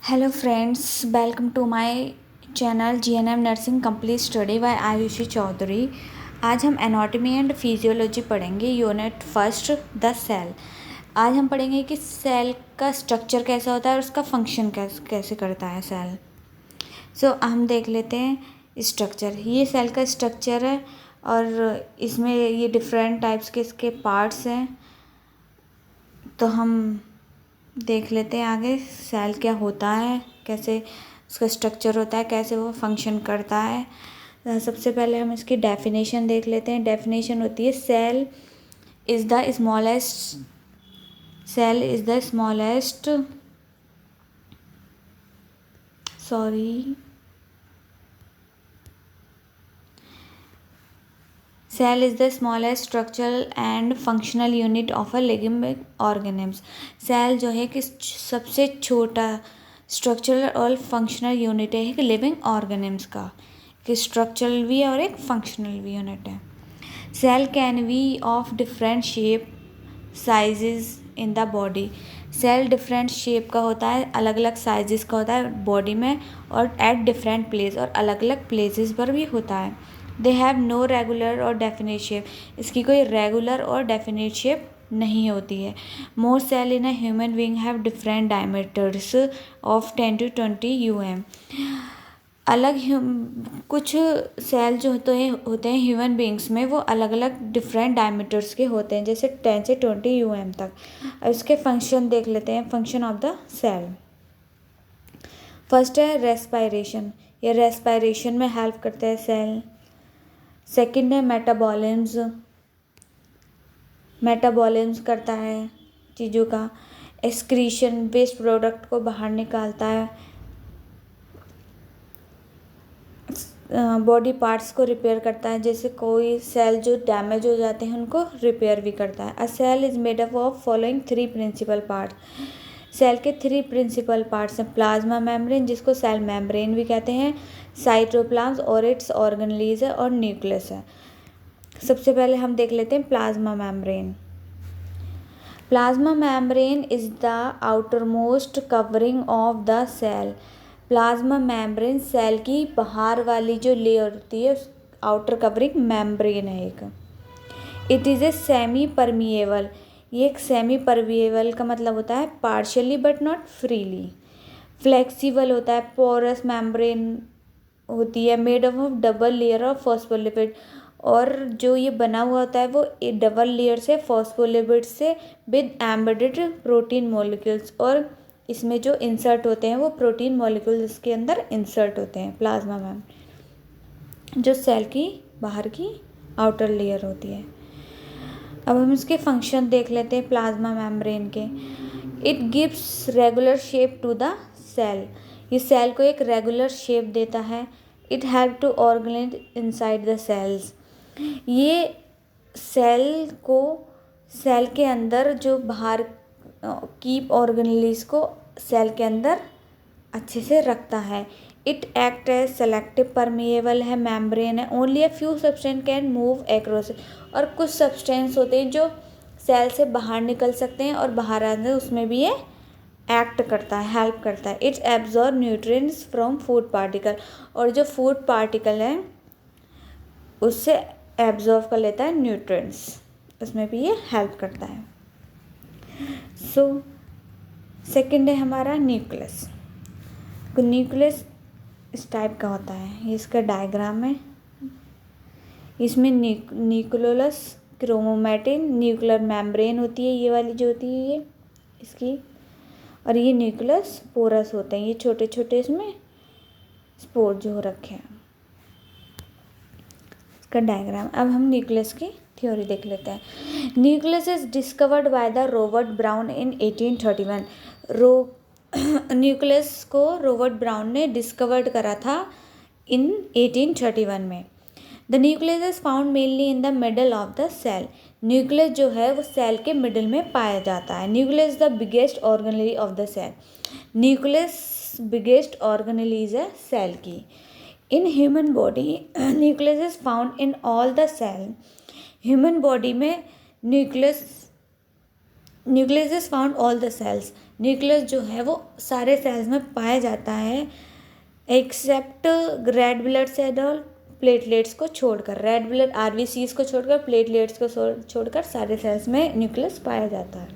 Hello friends, welcome to my channel GNM nursing complete study by Aayushi Chaudhary. आज हम anatomy and physiology पढ़ेंगे, unit first the cell. आज हम पढ़ेंगे कि सेल का स्ट्रक्चर कैसा होता है और उसका फंक्शन कैसे करता है सेल। हम देख लेते हैं स्ट्रक्चर। ये सेल का स्ट्रक्चर है और इसमें ये डिफरेंट टाइप्स के इसके पार्ट्स हैं। तो हम देख लेते हैं आगे सेल क्या होता है, कैसे उसका स्ट्रक्चर होता है, कैसे वो फंक्शन करता है। सबसे पहले हम इसकी डेफिनेशन देख लेते हैं। डेफिनेशन होती है cell is the smallest sorry cell is the smallest structural and functional unit of a living organisms. Cell जो है कि सबसे छोटा स्ट्रक्चरल और फंक्शनल यूनिट है एक लिविंग ऑर्गेनिम्स का, कि स्ट्रक्चरल भी और एक फंक्शनल भी यूनिट है। Cell can be of different shape sizes in the body. Cell different shape का होता है, अलग अलग साइजेस का होता है बॉडी में, और एट डिफरेंट प्लेस, और अलग अलग प्लेसेस पर भी होता है। दे हैव नो रेगुलर और डेफिनेट शेप। इसकी कोई रेगुलर और डेफिनेट शेप नहीं होती है। Most cell in a human being have different diameters of 10 to 20 UM। कुछ सेल जो होते हैं ह्यूमन बींग्स में, वो अलग अलग डिफरेंट डायमीटर्स के होते हैं, जैसे 10 से 20 UM तक। अब इसके फंक्शन देख लेते हैं, function of the cell. First है रेस्पायरेशन, ये रेस्पायरेशन में हेल्प करता है सेल। सेकंड है मेटाबॉलिज्म करता है चीज़ों का। एक्सक्रीशन, वेस्ट प्रोडक्ट को बाहर निकालता है। बॉडी पार्ट्स को रिपेयर करता है, जैसे कोई सेल जो डैमेज हो जाते हैं उनको रिपेयर भी करता है। A cell is made up of following 3 principal parts. Cell के 3 प्रिंसिपल पार्ट्स हैं। प्लाज्मा मेम्ब्रेन, जिसको सेल मेम्ब्रेन भी कहते हैं, साइटोप्लाज्म और इट्स ऑर्गेनेल्स है, और न्यूक्लियस है। सबसे पहले हम देख लेते हैं plasma membrane. Plasma membrane is the outer most covering of the cell. Plasma membrane cell की बाहर वाली जो लेयर होती है, आउटर कवरिंग मेम्ब्रेन है एक। It is a semi permeable. ये एक सेमी परमिएबल का मतलब होता है partially but not freely. Flexible होता है, पोरस मेम्ब्रेन होती है, made of double layer of phospholipid. और जो ये बना हुआ होता है वो डबल लेयर से, फॉस्फोलिपिड से, विद एम्बेडेड प्रोटीन मॉलिक्यूल्स। और इसमें जो इंसर्ट होते हैं वो प्रोटीन मॉलिक्यूल्स इसके अंदर इंसर्ट होते हैं प्लाज्मा में, जो सेल की बाहर की आउटर लेयर होती है। अब हम इसके फंक्शन देख लेते हैं प्लाज्मा मेम्ब्रेन के। It gives regular shape to the cell. ये सेल को एक रेगुलर शेप देता है। It help to organise inside the cells. ये सेल के अंदर जो बाहर की ऑर्गेनेल्स को सेल के अंदर अच्छे से रखता है। It act as selective permeable है, मेम्ब्रेन है। Only a few substance can move across. और कुछ सब्सटेंस होते हैं जो सेल से बाहर निकल सकते हैं और बाहर आने, उसमें भी ये एक्ट करता है, हेल्प करता है। It's absorb nutrients from food particle. और जो फूड पार्टिकल है उससे एब्जॉर्ब कर लेता है न्यूट्रिएंट्स, उसमें भी ये हेल्प करता है। सेकंड है हमारा न्यूक्लियस। न्यूक्लियस इस टाइप का होता है, ये इसका डायग्राम है। इसमें न्यूक्लियोलस, क्रोमैटिन, न्यूक्लियर मेम्ब्रेन होती है, ये वाली जो होती है ये इसकी, और ये न्यूक्लियस पोरस होते हैं, ये छोटे छोटे इसमें स्पोर जो हो रखे हैं, इसका डायग्राम। अब हम न्यूक्लियस की थ्योरी देख लेते हैं। Nucleus is discovered by the Robert Brown in 1831। Nucleus को रॉबर्ट ब्राउन ने डिस्कवर्ड करा था इन 1831 में। The nucleus is found mainly in the middle of the cell. Nucleus जो है वो सेल के मिडल में पाया जाता है। Nucleus is the biggest organelle of the cell. Nucleus biggest organelle है सेल की। In human body nucleus is found in all the cell. Human body में nucleus nucleus is found all the cells, nucleus जो है वो सारे cells में पाया जाता है एक्सेप्ट रेड ब्लड सेल और प्लेटलेट्स को छोड़कर, रेड ब्लड आरबीसीज को छोड़कर, प्लेटलेट्स को छोड़कर सारे सेल्स में न्यूक्लियस पाया जाता है।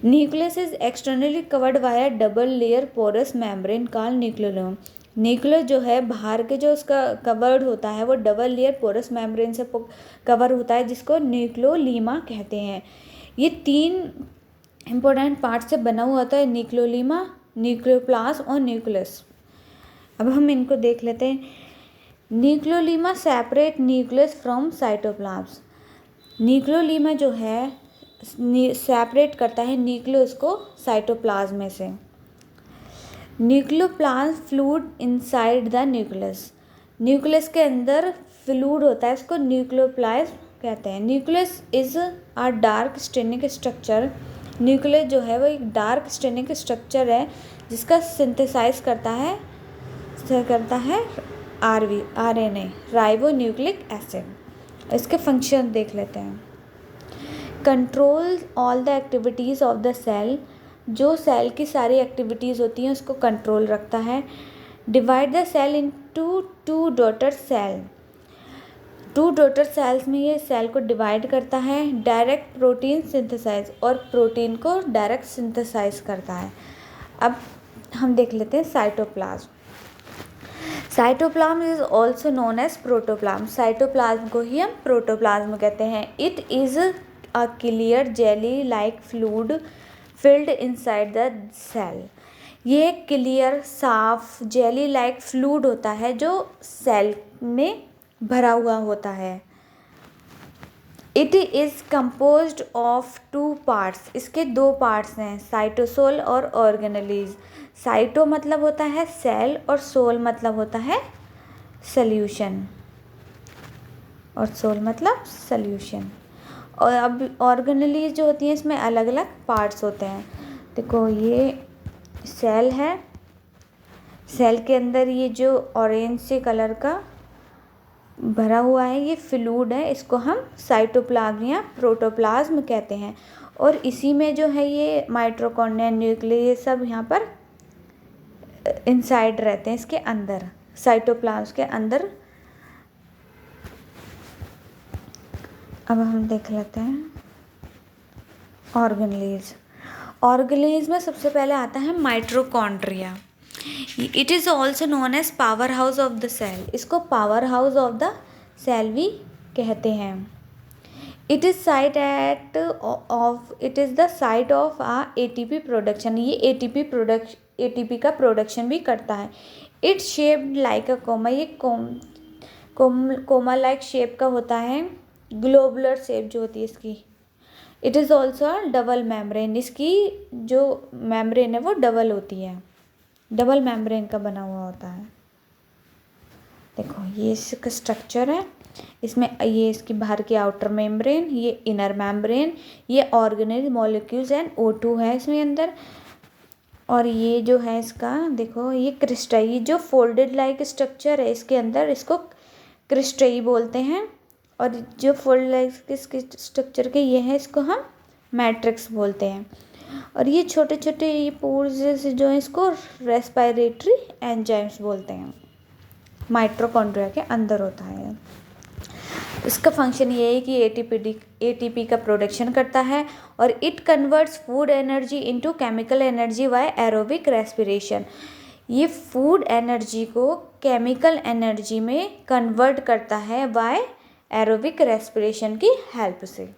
Nucleus is externally covered by a double layer porous membrane called nucleolemma, nucleus जो है बाहर के जो उसका कवर्ड होता है वो डबल लेयर पोरस मेम्ब्रेन से कवर होता है जिसको न्यूक्लियोलीमा कहते हैं। ये 3 इंपॉर्टेंट पार्ट से बना हुआ होता है, न्यूक्लियोलीमा, न्यूक्लियोप्लाज्म और न्यूक्लियस। अब हम इनको देख लेते हैं। न्यूक्लियोलीमा सेपरेट न्यूक्लियस फ्रॉम साइटोप्लाज्म, न्यूक्लियोलीमा जो है सेपरेट करता है न्यूक्लियस को साइटोप्लाज्म में से। Nucleoplasm fluid inside the nucleus, nucleus के अंदर फ्लूइड होता है, इसको न्यूक्लियोप्लाज्म कहते हैं। Nucleus is a dark staining structure, nucleus जो है वो एक डार्क स्टेनिक स्ट्रक्चर है जिसका सिंथेसाइज करता है आरएनए, राइबो न्यूक्लिक एसिड। इसके फंक्शन देख लेते हैं। Control all the activities of the cell, जो सेल की सारी एक्टिविटीज़ होती हैं उसको कंट्रोल रखता है। Divide the cell into 2 daughter cell, 2 daughter cells में ये सेल को डिवाइड करता है। डायरेक्ट प्रोटीन सिंथेसाइज, और प्रोटीन को डायरेक्ट सिंथेसाइज करता है। अब हम देख लेते हैं cytoplasm. Cytoplasm is also known as protoplasm, cytoplasm को ही हम प्रोटोप्लाज्म कहते हैं। It is a clear jelly like fluid filled inside the cell, ये क्लियर साफ जेली लाइक फ्लूइड होता है जो सेल में भरा हुआ होता है। It is composed of 2 parts, इसके 2 पार्ट्स हैं, साइटोसोल और ऑर्गेनेलीज। साइटो मतलब होता है सेल और सोल मतलब होता है सॉल्यूशन, और सोल मतलब सॉल्यूशन। और अब ऑर्गेनेलीज जो होती हैं इसमें अलग अलग पार्ट्स होते हैं। देखो ये सेल है, सेल के अंदर ये जो ऑरेंज से कलर का भरा हुआ है ये फ्लूइड है, इसको हम साइटोप्लाज्म या प्रोटोप्लाज्म कहते हैं। और इसी में जो है ये माइटोकॉन्ड्रिया, न्यूक्लियस, ये सब यहाँ पर इनसाइड रहते हैं, इसके अंदर साइटोप्लाज्म के अंदर। अब हम देख लेते हैं ऑर्गेनेलीज। ऑर्गेनेलीज में सबसे पहले आता है mitochondria. It is also known as power house of the cell, इसको power house of the cell भी कहते हैं। It is the site of ATP production, ये ATP का प्रोडक्शन भी करता है। It's shaped like a comma, ये कोमा लाइक शेप का होता है, ग्लोबुलर शेप जो होती है इसकी। It is also double membrane, इसकी जो मेम्ब्रेन है वो डबल होती है, डबल मेम्ब्रेन का बना हुआ होता है। देखो ये इसका स्ट्रक्चर है, इसमें ये इसकी बाहर की आउटर मेम्ब्रेन, ये इनर मेम्ब्रेन, ये ऑर्गेनेल मॉलिक्यूल्स एंड O2 है इसमें अंदर। और ये जो है इसका देखो ये क्रिस्टई, जो फोल्डेड लाइक स्ट्रक्चर है इसके अंदर, इसको क्रिस्टई बोलते हैं। और जो फोल्ड लाइक स्ट्रक्चर के ये है इसको हम मैट्रिक्स बोलते हैं। और ये छोटे छोटे ये पोर्स जो है इसको रेस्पिरेटरी एंजाइम्स बोलते हैं, माइटोकॉन्ड्रिया के अंदर होता है। इसका फंक्शन ये है कि ATP का प्रोडक्शन करता है और it converts food energy into chemical energy by aerobic respiration, ये फूड एनर्जी को केमिकल एनर्जी में कन्वर्ट करता है बाय एरोबिक रेस्पिरेशन की हेल्प से।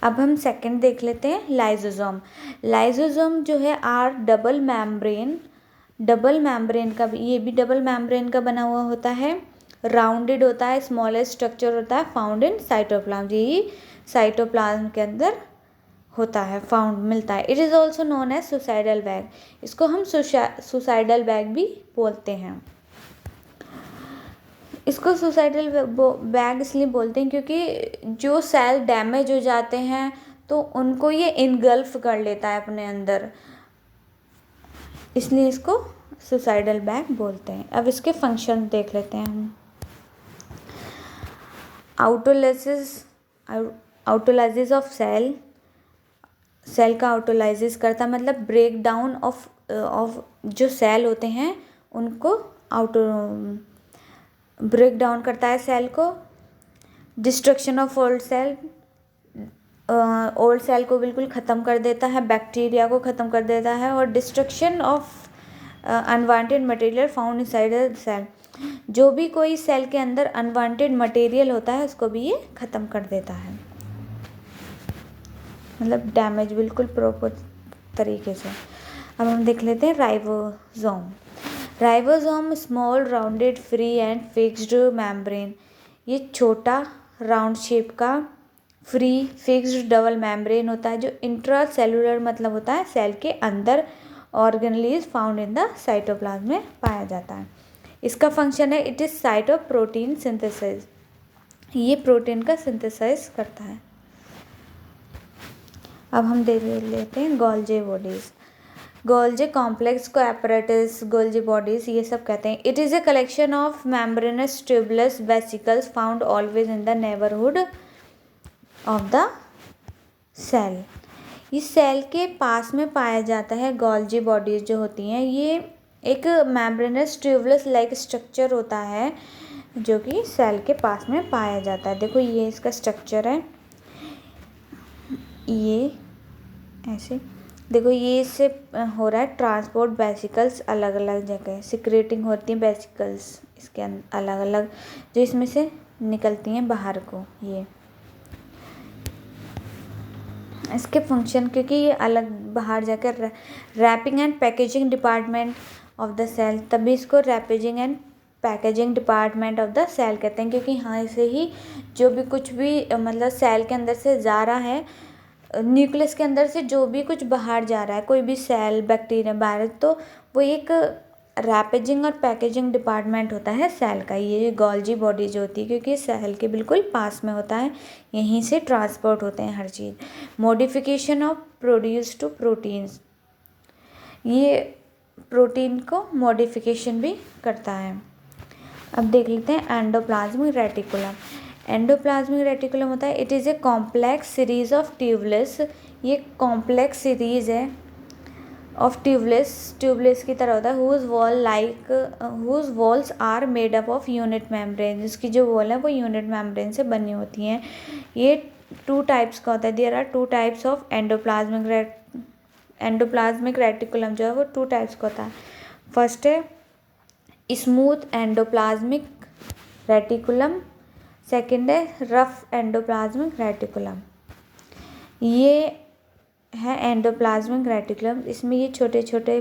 अब हम सेकंड देख लेते हैं लाइसोसोम। लाइसोसोम जो है डबल मेम्ब्रेन का, ये भी डबल मेम्ब्रेन का बना हुआ होता है, राउंडेड होता है, स्मॉलेस्ट स्ट्रक्चर होता है, फाउंड इन साइटोप्लाज्म, यही साइटोप्लाज्म के अंदर होता है, फाउंड मिलता है। It is also known as suicidal bag, इसको हम सुसाइडल बैग भी बोलते हैं। इसको सुसाइडल बैग इसलिए बोलते हैं क्योंकि जो सेल डैमेज हो जाते हैं तो उनको ये इनगल्फ कर लेता है अपने अंदर, इसलिए इसको सुसाइडल बैग बोलते हैं। अब इसके फंक्शन देख लेते हैं हम। आउटोलाइसिस ऑफ सेल, सेल का ऑटोलाइसिस करता है, मतलब ब्रेक डाउन ऑफ जो सेल होते हैं उनको ब्रेक डाउन करता है सेल को। Destruction of old cell, old cell को बिल्कुल ख़त्म कर देता है, बैक्टीरिया को ख़त्म कर देता है। और destruction of unwanted material found inside the cell, जो भी कोई सेल के अंदर अनवांटेड मटेरियल होता है उसको भी ये ख़त्म कर देता है, मतलब डैमेज बिल्कुल प्रॉपर तरीके से। अब हम देख लेते हैं ribosome. Ribosome small rounded free and fixed membrane, ये छोटा राउंड शेप का फ्री फिक्स्ड डबल मेम्ब्रेन होता है जो इंट्रा सेलुलर मतलब होता है सेल के अंदर, organelle found in the cytoplasm में पाया जाता है। इसका फंक्शन है it is site of protein synthesis, ये प्रोटीन का सिंथेसाइज करता है। अब हम देख लेते हैं गोल्जी बॉडीज़। गोल्जी कॉम्प्लेक्स को एपरेटस, गोल्जी बॉडीज़ ये सब कहते हैं। It is a collection of membranous tubules vesicles found always in the neighbourhood of the cell, इस सेल के पास में पाया जाता है। गोल्जी बॉडीज़ जो होती हैं ये एक मेम्ब्रेनस ट्यूबुलस लाइक स्ट्रक्चर होता है जो कि सेल के पास में पाया जाता है। देखो ये इसका स्ट्रक्चर है, ये ऐसे देखो, ये इससे हो रहा है ट्रांसपोर्ट वेसिकल्स अलग अलग जगह सिक्रेटिंग होती हैं वेसिकल्स इसके अलग अलग जो इसमें से निकलती हैं बाहर को। ये इसके फंक्शन, क्योंकि ये अलग बाहर जाकर wrapping and packaging department of the cell, तभी इसको wrapping and packaging department of the cell कहते हैं, क्योंकि यहाँ से ही जो भी कुछ भी मतलब सेल के अंदर से जा रहा है, न्यूक्लियस के अंदर से जो भी कुछ बाहर जा रहा है, कोई भी सेल बैक्टीरिया बाहर, तो वो एक रैपेजिंग और पैकेजिंग डिपार्टमेंट होता है सेल का। ये गोल्जी बॉडी जो होती है क्योंकि सेल के बिल्कुल पास में होता है, यहीं से ट्रांसपोर्ट होते हैं हर चीज़। Modification of produce to proteins, ये प्रोटीन को मॉडिफिकेशन भी करता है। अब देख लेते हैं एंडोप्लाज्मिक रेटिकुलम। एंडोप्लाज्मिक रेटिकुलम होता है it is a complex series of tubules, ये कॉम्प्लेक्स सीरीज है ऑफ ट्यूबुलस की तरह होता है। Whose walls are made up of unit membrane, जिसकी जो वॉल है वो यूनिट मेम्ब्रेन से बनी होती हैं। ये 2 टाइप्स का होता है, there are 2 types of endoplasmic reticulum जो है वो 2 टाइप्स का होता है। फर्स्ट है स्मूथ एंडोप्लाज्मिक रेटिकुलम, सेकेंड है रफ एंडोप्लाज्मिक रेटिकुलम। ये है एंडोप्लाज्मिक रेटिकुलम, इसमें ये छोटे छोटे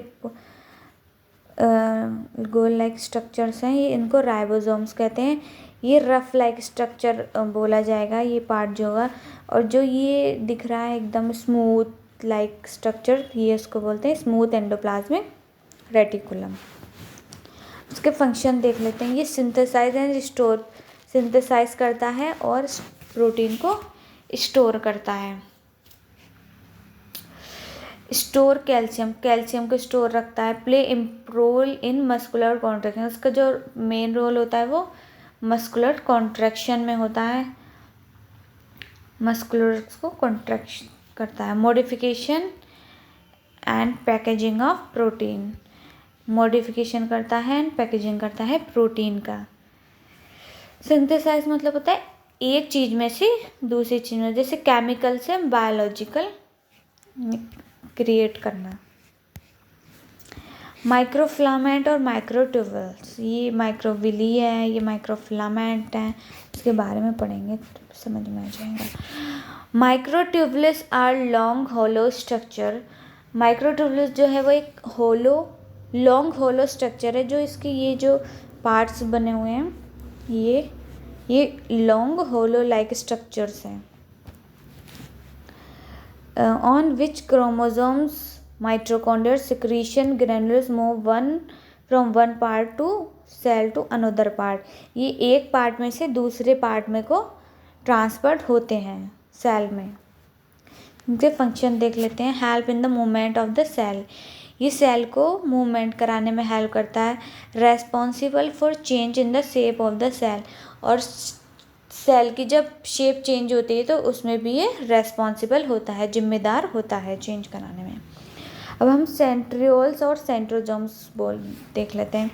गोल लाइक स्ट्रक्चर्स हैं, ये इनको राइबोसोम्स कहते हैं। ये रफ लाइक स्ट्रक्चर बोला जाएगा ये पार्ट जो होगा, और जो ये दिख रहा है एकदम स्मूथ लाइक स्ट्रक्चर, ये इसको बोलते हैं स्मूथ एंडोप्लाज्मिक रेटिकुलम। उसके फंक्शन देख लेते हैं। ये सिंथेसाइज एंड स्टोर, सिंथेसाइज करता है और प्रोटीन को स्टोर करता है। स्टोर कैल्शियम, कैल्शियम को स्टोर रखता है। Play role in muscular contraction, उसका जो मेन रोल होता है वो मस्कुलर कॉन्ट्रैक्शन में होता है, मस्कुलर को कॉन्ट्रैक्शन करता है। Modification and packaging of protein, modification करता है एंड पैकेजिंग करता है प्रोटीन का। सिंथेसाइज मतलब होता है एक चीज़ में से दूसरी चीज़ में, जैसे केमिकल से बायोलॉजिकल क्रिएट करना। माइक्रोफिलामेंट और माइक्रोट्यूबुल्स, ये माइक्रोविली है, ये माइक्रोफिलामेंट है, इसके बारे में पढ़ेंगे तो समझ में आ जाएगा। Microtubules are long hollow structure, microtubules जो है वो एक लॉन्ग होलो स्ट्रक्चर है, जो इसके ये जो पार्ट्स बने हुए हैं ये लॉन्ग होलो लाइक स्ट्रक्चर्स हैं। On which chromosomes mitochondrial secretion granules move from one part to cell to another part, ये एक पार्ट में से दूसरे पार्ट में को ट्रांसफर होते हैं सेल में। इनके फंक्शन देख लेते हैं। Help in the movement of the cell, ये सेल को मूवमेंट कराने में हेल्प करता है। Responsible for change in the shape of the cell, और सेल की जब शेप चेंज होती है तो उसमें भी ये रेस्पॉन्सिबल होता है, जिम्मेदार होता है चेंज कराने में। अब हम सेंट्रियोल्स और सेंट्रोजोम्स देख लेते हैं।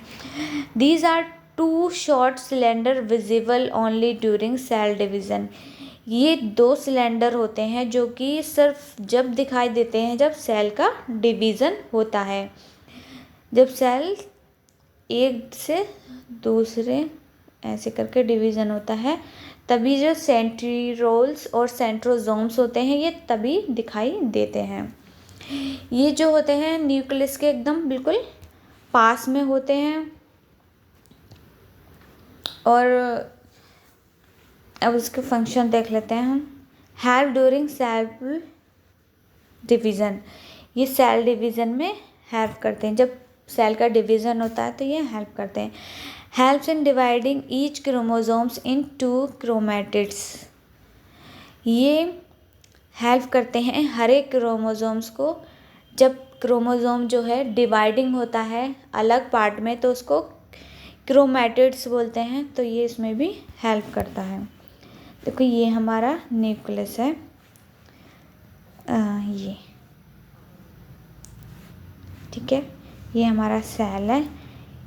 These are two short cylinder visible only during cell division. ये 2 सिलेंडर होते हैं जो कि सिर्फ जब दिखाई देते हैं जब सेल का डिवीज़न होता है। जब सेल एक से दूसरे ऐसे करके डिवीज़न होता है तभी जो सेंट्रियोल्स और सेंट्रोजोम्स होते हैं ये तभी दिखाई देते हैं। ये जो होते हैं न्यूक्लियस के एकदम बिल्कुल पास में होते हैं। और अब उसके फंक्शन देख लेते हैं हम। हेल्प ड्यूरिंग सेल डिवीज़न, ये सेल डिवीज़न में हेल्प करते हैं। जब सेल का डिवीज़न होता है तो ये हेल्प करते हैं। Helps in dividing each chromosomes in 2 chromatids, ये हेल्प करते हैं हर एक क्रोमोसोम्स को। जब क्रोमोसोम जो है डिवाइडिंग होता है अलग पार्ट में तो उसको क्रोमैटिड्स बोलते हैं, तो ये इसमें भी हेल्प करता है। देखो ये हमारा न्यूक्लियस है, ये ठीक है, ये हमारा सेल है।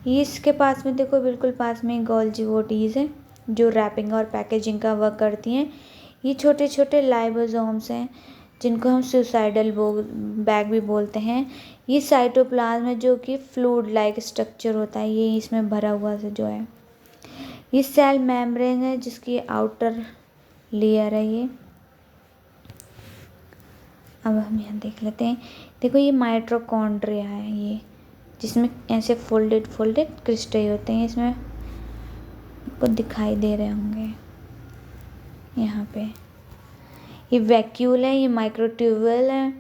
ये इसके पास में देखो बिल्कुल पास में गोल्जी बॉडीज़ हैं जो रैपिंग और पैकेजिंग का वर्क करती हैं। ये छोटे छोटे लाइबोसोम्स हैं जिनको हम सुसाइडल बैग भी बोलते हैं। ये साइटोप्लाज्म है जो कि फ्लूइड लाइक स्ट्रक्चर होता है, ये इसमें भरा हुआ से जो है। ये सेल मेम्ब्रेन है जिसकी आउटर लेयर है ये। अब हम यहाँ देख लेते हैं, देखो ये माइटोकॉन्ड्रिया है ये, जिसमें ऐसे फोल्डेड क्रिस्टल होते हैं, इसमें आपको दिखाई दे रहे होंगे यहाँ पे। ये वैक्यूल है, ये माइक्रोट्यूबुल है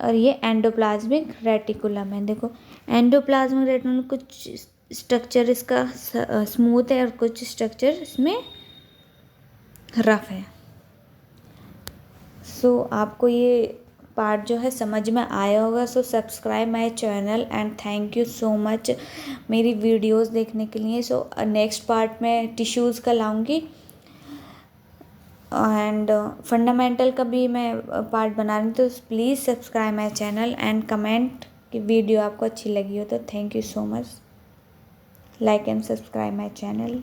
और ये एंडोप्लाज्मिक रेटिकुलम है। देखो एंडोप्लाज्मिक रेटिकुलम कुछ स्ट्रक्चर इसका स्मूथ है और कुछ स्ट्रक्चर इसमें रफ है। सो आपको ये पार्ट जो है समझ में आया होगा। So subscribe my channel and thank you so much मेरी वीडियोस देखने के लिए। सो नेक्स्ट पार्ट में टिश्यूज़ का लाऊंगी एंड फंडामेंटल का भी मैं पार्ट बना रही हूँ। तो please subscribe my channel and comment कि वीडियो आपको अच्छी लगी हो तो thank you so much. Like and subscribe my channel.